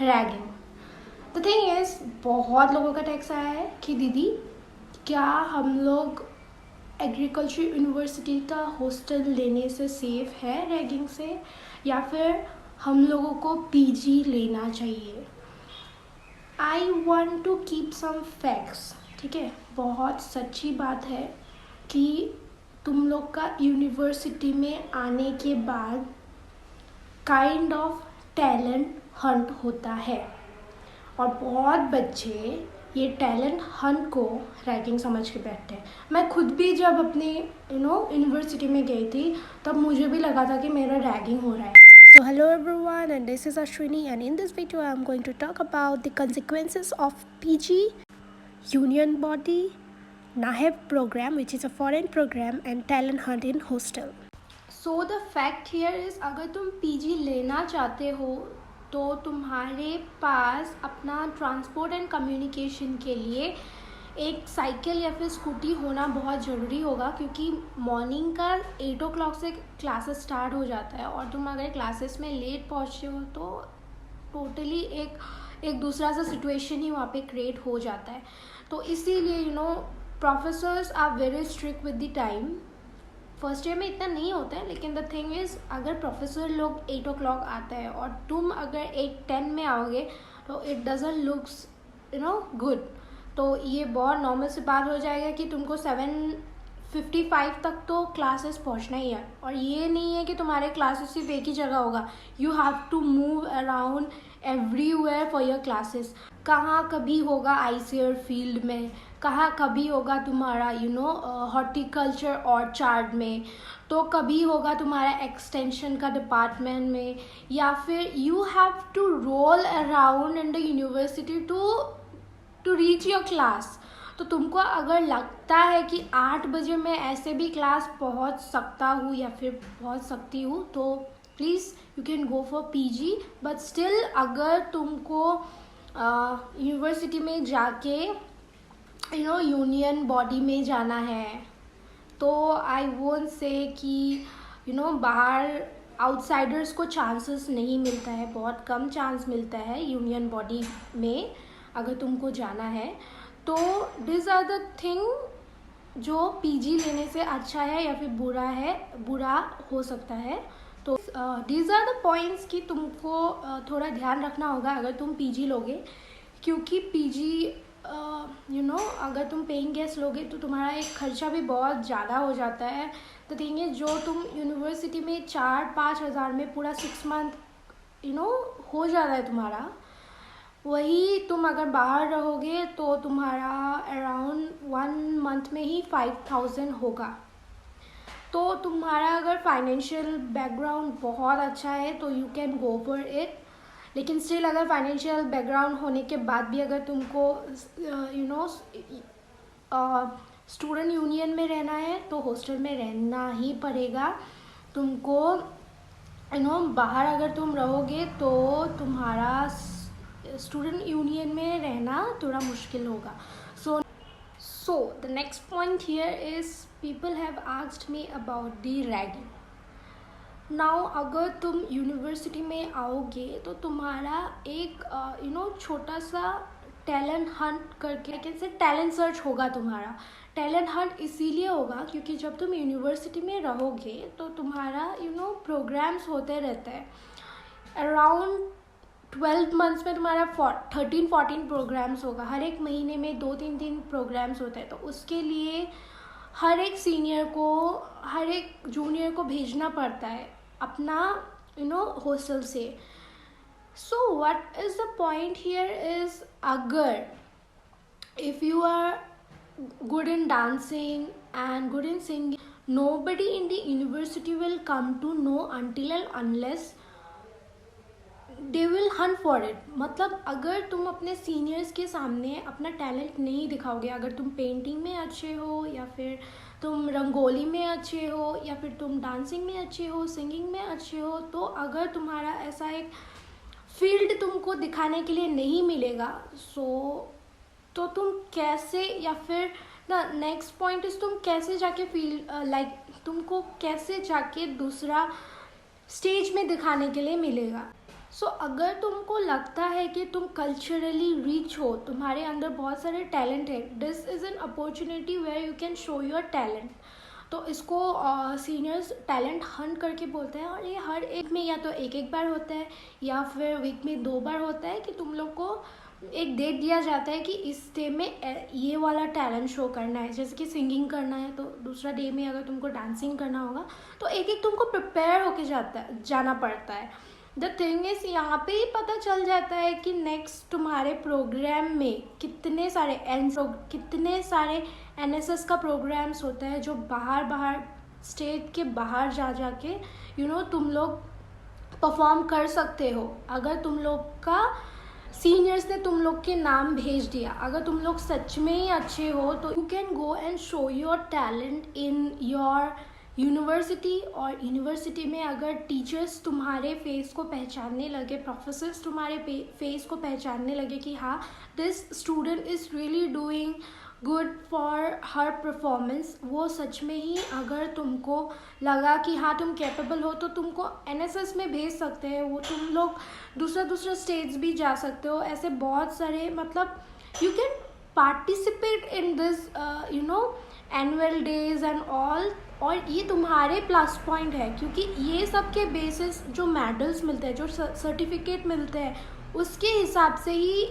Ragging. The thing is, बहुत लोगों का टेक्स्ट आया है कि दीदी क्या हम लोग एग्रीकल्चर यूनिवर्सिटी का हॉस्टल लेने से सेफ़ है रैगिंग से, या फिर हम लोगों को पीजी लेना चाहिए। I want to keep some facts, ठीक है। बहुत सच्ची बात है कि तुम लोग का यूनिवर्सिटी में आने के बाद काइंड ऑफ टैलेंट हंट होता है, और बहुत बच्चे ये टैलेंट हंट को रैगिंग समझ के बैठते हैं। मैं खुद भी जब अपनी यूनिवर्सिटी में गई थी तब मुझे भी लगा था कि मेरा रैगिंग हो रहा है। So hello everyone, and this is Ashwini, and in this video I am going to talk about the consequences of PG Union Body NAHEB program, which is a foreign program, and talent hunt in hostel. So the fact here is, अगर तुम PG लेना चाहते हो तो तुम्हारे पास अपना transport and communication के लिए एक साइकिल या फिर स्कूटी होना बहुत ज़रूरी होगा, क्योंकि मॉर्निंग का 8 o'clock से क्लासेस स्टार्ट हो जाता है, और तुम अगर क्लासेस में लेट पहुँचते हो तो टोटली एक दूसरा सा सिचुएशन ही वहाँ पे क्रिएट हो जाता है। तो इसीलिए professors are very strict with the time. First year में इतना नहीं होता है, लेकिन द थिंग इज़, अगर प्रोफेसर लोग 8 o'clock आता है और तुम अगर 8:10 में आओगे तो इट डजंट लुक्स गुड। तो ये बहुत नॉर्मल सी बात हो जाएगा कि तुमको 7:55 तक तो क्लासेस पहुंचना ही है। और ये नहीं है कि तुम्हारे क्लासेस सिर्फ एक ही जगह होगा, you have to move around everywhere for your classes. कहाँ कभी होगा आईसीआर फील्ड में, कहाँ कभी होगा तुम्हारा हॉर्टिकल्चर ऑर्चार्ड में, तो कभी होगा तुम्हारा एक्सटेंशन का डिपार्टमेंट में, या फिर you have to roll around in the university to reach your class. तो तुमको अगर लगता है कि 8 बजे मैं ऐसे भी क्लास पहुंच सकता हूँ या फिर पहुंच सकती हूँ, तो please you can go for PG. But still अगर तुमको यूनिवर्सिटी में जाके यूनियन बॉडी में जाना है, तो आई वोंट से कि बाहर आउटसाइडर्स को चांसेस नहीं मिलता है, बहुत कम चांस मिलता है यूनियन बॉडी में अगर तुमको जाना है। तो दिस आर द थिंग जो पीजी लेने से अच्छा है या फिर बुरा हो सकता है। तो दीज आर द पॉइंट्स कि तुमको थोड़ा ध्यान रखना होगा अगर तुम पीजी लोगे, क्योंकि पीजी अगर तुम पेइंग गेस्ट लोगे तो तुम्हारा एक खर्चा भी बहुत ज़्यादा हो जाता है। तो थिंग है, जो तुम यूनिवर्सिटी में 4-5 हज़ार में पूरा 6 मंथ हो जाता है तुम्हारा, वही तुम अगर बाहर रहोगे तो तुम्हारा अराउंड 1 मंथ में ही 5,000 होगा। तो तुम्हारा अगर फाइनेंशियल बैकग्राउंड बहुत अच्छा है तो you can go for it. लेकिन स्टिल अगर फाइनेंशियल बैकग्राउंड होने के बाद भी अगर तुमको स्टूडेंट यूनियन में रहना है तो हॉस्टल में रहना ही पड़ेगा तुमको। बाहर अगर तुम रहोगे तो तुम्हारा स्टूडेंट यूनियन में रहना थोड़ा मुश्किल होगा। So the next point here is, people have asked me about the ragging. Now अगर तुम यूनिवर्सिटी में आओगे तो तुम्हारा एक छोटा सा टैलेंट हंट करके कैसे टैलेंट सर्च होगा। तुम्हारा टैलेंट हंट इसीलिए होगा क्योंकि जब तुम यूनिवर्सिटी में रहोगे तो तुम्हारा प्रोग्राम्स होते रहते हैं। अराउंड 12 मंथ्स में तुम्हारा 13-14 प्रोग्राम्स होगा। हर एक महीने में 2-3 प्रोग्राम्स होते हैं। तो उसके लिए हर एक सीनियर को, हर एक जूनियर को भेजना पड़ता है अपना हॉस्टल से। So what is the point here is, अगर if you are good in dancing and good in singing, nobody in the university will come to know until and unless they will hunt for it। मतलब अगर तुम अपने seniors के सामने अपना talent नहीं दिखाओगे, अगर तुम पेंटिंग में अच्छे हो या फिर तुम रंगोली में अच्छे हो या फिर तुम डांसिंग में अच्छे हो, सिंगिंग में अच्छे हो, तो अगर तुम्हारा ऐसा एक फील्ड तुमको दिखाने के लिए नहीं मिलेगा, तो तुम कैसे, या फिर द नेक्स्ट पॉइंट इज तुम कैसे जाके तुमको कैसे जाके दूसरा स्टेज में दिखाने के लिए मिलेगा। सो अगर तुमको लगता है कि तुम कल्चरली रिच हो, तुम्हारे अंदर बहुत सारे टैलेंट है, this is an opportunity where you can show your talent. तो इसको सीनियर्स टैलेंट हंट करके बोलते हैं, और ये हर एक में या तो एक बार होता है या फिर वीक में 2 बार होता है कि तुम लोग को एक डेट दिया जाता है कि इस डे में ये वाला टैलेंट शो करना है। जैसे कि सिंगिंग करना है तो दूसरा डे में अगर तुमको डांसिंग करना होगा तो एक तुमको प्रिपेयर होके जाना पड़ता है। द थिंग इज यहाँ पे ही पता चल जाता है कि नेक्स्ट तुम्हारे प्रोग्राम में कितने सारे एनएसएस का प्रोग्राम्स होता है जो बाहर स्टेट के बाहर जाके तुम लोग परफॉर्म कर सकते हो। अगर तुम लोग का सीनियर्स ने तुम लोग के नाम भेज दिया, अगर तुम लोग सच में ही अच्छे हो तो you can go and show your talent in your university. और यूनिवर्सिटी में अगर टीचर्स तुम्हारे फेस को पहचानने लगे, प्रोफेसर्स तुम्हारे फेस को पहचानने लगे कि हाँ this student is really doing good for her performance, वो सच में ही अगर तुमको लगा कि हाँ तुम कैपेबल हो तो तुमको एनएसएस में भेज सकते हैं। वो तुम लोग दूसरा स्टेट्स भी जा सकते हो। ऐसे बहुत सारे मतलब you can participate in this annual days and all. और ये तुम्हारे प्लस पॉइंट है क्योंकि ये सब के बेसिस जो मेडल्स मिलते हैं, जो सर्टिफिकेट मिलते हैं, उसके हिसाब से ही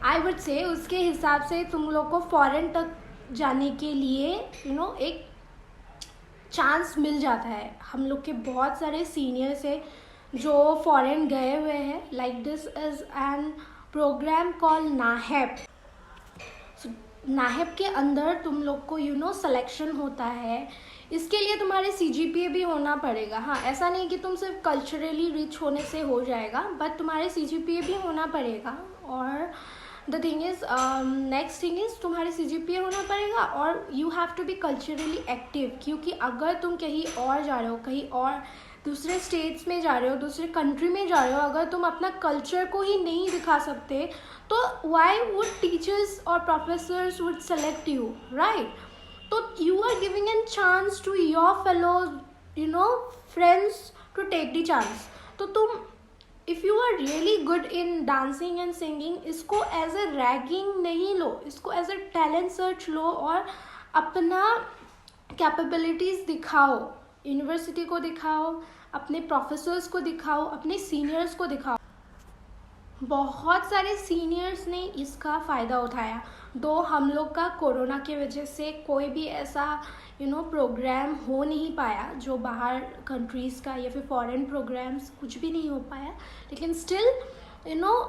आई वुड से उसके हिसाब से तुम लोग को फॉरेन तक जाने के लिए एक चांस मिल जाता है। हम लोग के बहुत सारे सीनियर्स हैं जो फॉरेन गए हुए हैं। Like this is an program call NAHEP. NAHEP के अंदर तुम लोग को सिलेक्शन होता है। इसके लिए तुम्हारे CGPA भी होना पड़ेगा। हाँ, ऐसा नहीं कि तुम सिर्फ कल्चरली रिच होने से हो जाएगा, बट तुम्हारे CGPA भी होना पड़ेगा। और the thing is next thing is तुम्हारे CGPA होना पड़ेगा और you have to be culturally active. क्योंकि अगर तुम कहीं और जा रहे हो, कहीं और दूसरे स्टेट्स में जा रहे हो, दूसरे कंट्री में जा रहे हो, अगर तुम अपना कल्चर को ही नहीं दिखा सकते तो व्हाई वुड टीचर्स और professors would select you, right? तो you are giving an chance to your fellow friends to take the chance. तो तुम if you are really good in dancing and singing, इसको एज ए रैगिंग नहीं लो, इसको as a talent search लो और अपना कैपेबिलिटीज़ दिखाओ। यूनिवर्सिटी को दिखाओ, अपने प्रोफेसर्स को दिखाओ, अपने सीनियर्स को दिखाओ। बहुत सारे सीनियर्स ने इसका फ़ायदा उठाया। दो हम लोग का कोरोना की वजह से कोई भी ऐसा प्रोग्राम हो नहीं पाया जो बाहर कंट्रीज़ का या फिर फॉरेन प्रोग्राम्स कुछ भी नहीं हो पाया, लेकिन still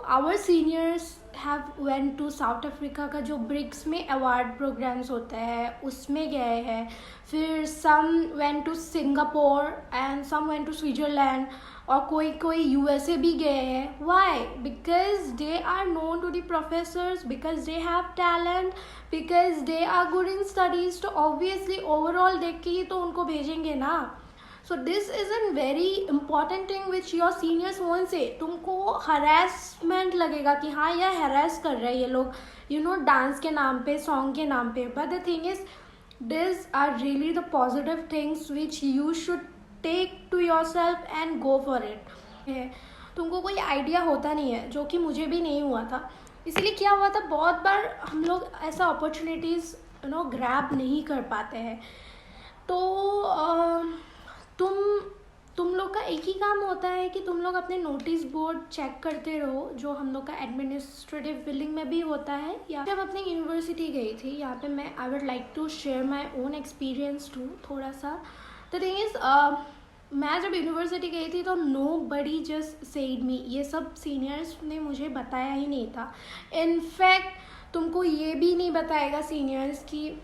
our seniors have went to South Africa का जो ब्रिक्स में अवार्ड प्रोग्राम्स होता है उसमें गए हैं। फिर some went to Singapore and some went to Switzerland और कोई USA भी गए हैं। Why? Because they are known to the professors, because they have talent, because they are good in studies. तो ऑब्वियसली ओवरऑल देख के ही तो उनको भेजेंगे ना। So this is an very important thing which your seniors won't say. तुमको harassment लगेगा कि हाँ यह हरास कर रहे हैं ये लोग डांस के नाम पे, सॉन्ग के नाम पे, but the thing is these are really the positive things which you should take to yourself and go for it। तुमको कोई आइडिया होता नहीं है, जो कि मुझे भी नहीं हुआ था। इसलिए क्या हुआ था, बहुत बार हम लोग ऐसा अपॉर्चुनिटीज़ ग्रैब नहीं कर पाते हैं। तो तुम लोग का एक ही काम होता है कि तुम लोग अपने नोटिस बोर्ड चेक करते रहो, जो हम लोग का एडमिनिस्ट्रेटिव बिल्डिंग में भी होता है। या जब अपनी यूनिवर्सिटी गई थी, यहाँ पे मैं I would like to share my own experience to थोड़ा सा। द थिंग इज़ मैं जब यूनिवर्सिटी गई थी तो नो बडी जस्ट सेड मी, ये सब सीनियर्स ने मुझे बताया ही नहीं था। इनफैक्ट तुमको ये भी नहीं बताएगा सीनियर्स कि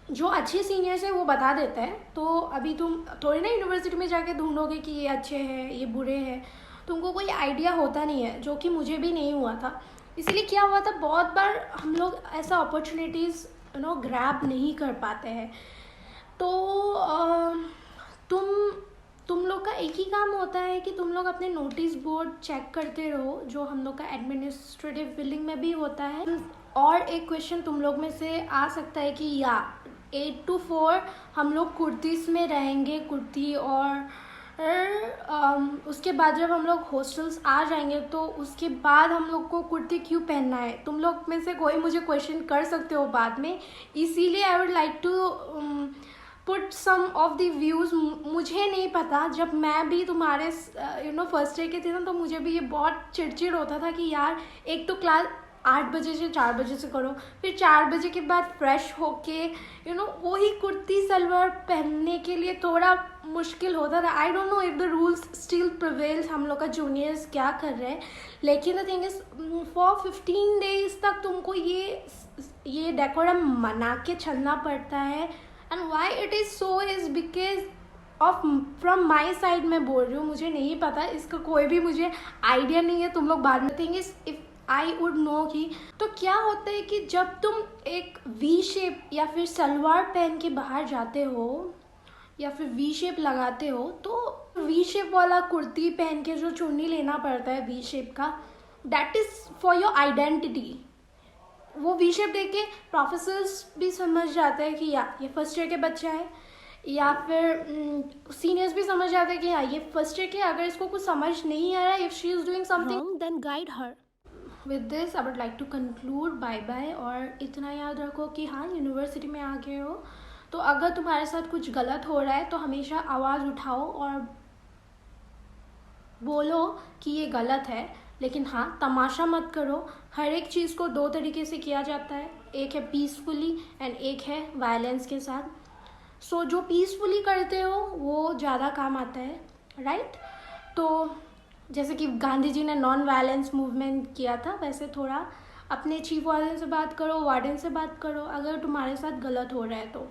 जो अच्छे सीनियर्स हैं वो बता देते हैं। तो अभी तुम थोड़ी ना यूनिवर्सिटी में जाके ढूंढोगे कि ये अच्छे हैं ये बुरे हैं, तुमको कोई आइडिया होता नहीं है, जो कि मुझे भी नहीं हुआ था। इसलिए क्या हुआ था, बहुत बार हम लोग ऐसा अपॉर्चुनिटीज़ ग्रैब नहीं कर पाते हैं। तो तुम लोग का एक ही काम होता है कि तुम लोग अपने नोटिस बोर्ड चेक करते रहो, जो हम लोग का एडमिनिस्ट्रेटिव बिल्डिंग में भी होता है। और एक क्वेश्चन तुम लोग में से आ सकता है कि 8 to 4 हम लोग कुर्तीस में रहेंगे, कुर्ती और उसके बाद जब हम लोग हॉस्टल्स आ जाएंगे तो उसके बाद हम लोग को कुर्ती क्यों पहनना है, तुम लोग में से कोई मुझे क्वेश्चन कर सकते हो बाद में, इसीलिए I would like to put some of the views. मुझे नहीं पता, जब मैं भी तुम्हारे फर्स्ट ईयर के थी ना, तो मुझे भी ये बहुत चिड़चिड़ होता था कि यार एक तो क्लास 8 बजे से 4 बजे से करो, फिर 4 बजे के बाद फ्रेश होके वही कुर्ती सलवार पहनने के लिए थोड़ा मुश्किल होता था। I don't know if the rules still prevails, हम लोग का जूनियर्स क्या कर रहे हैं, लेकिन the thing is for 15 days तक तुमको ये डेकोरम मना के चलना पड़ता है। And why it is so is because of from my side मैं बोल रही हूँ, मुझे नहीं पता, इसका कोई भी मुझे आइडिया नहीं है, तुम लोग बाद में thing is if I would know कि तो क्या होता है कि जब तुम एक वी शेप या फिर सलवार पहन के बाहर जाते हो या फिर वी शेप लगाते हो, तो वी शेप वाला कुर्ती पहन के जो चुन्नी लेना पड़ता है वी शेप का, that is for your identity. वो वी शेप देख के प्रोफेसर्स भी समझ जाते हैं कि या ये फर्स्ट ईयर के बच्चा है, या फिर सीनियर्स भी समझ जाते हैं कि हाँ ये फर्स्ट ईयर के, अगर इसको कुछ समझ नहीं आ रहा है, if she is doing something then guide her. With this I would like to conclude, bye bye. और इतना याद रखो कि हाँ यूनिवर्सिटी में आ गए हो तो अगर तुम्हारे साथ कुछ गलत हो रहा है तो हमेशा आवाज़ उठाओ और बोलो कि ये गलत है, लेकिन हाँ तमाशा मत करो। हर एक चीज़ को दो तरीके से किया जाता है, एक है पीसफुली एंड एक है वायलेंस के साथ। सो जो पीसफुली करते हो वो ज़्यादा काम आता है, राइट? तो जैसे कि गांधी जी ने नॉन वायलेंस मूवमेंट किया था, वैसे थोड़ा अपने चीफ वार्डन से बात करो, वार्डन से बात करो अगर तुम्हारे साथ गलत हो रहा है तो।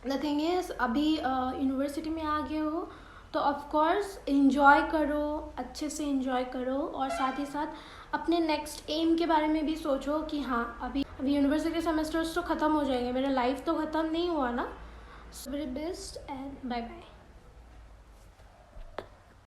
द थिंग इज़ अभी यूनिवर्सिटी में आ गए हो तो ऑफ कोर्स इन्जॉय करो, अच्छे से इन्जॉय करो, और साथ ही साथ अपने नेक्स्ट एम के बारे में भी सोचो कि हाँ अभी यूनिवर्सिटी सेमेस्टर्स तो ख़त्म हो जाएंगे, मेरा लाइफ तो ख़त्म नहीं हुआ ना। So very best and bye bye.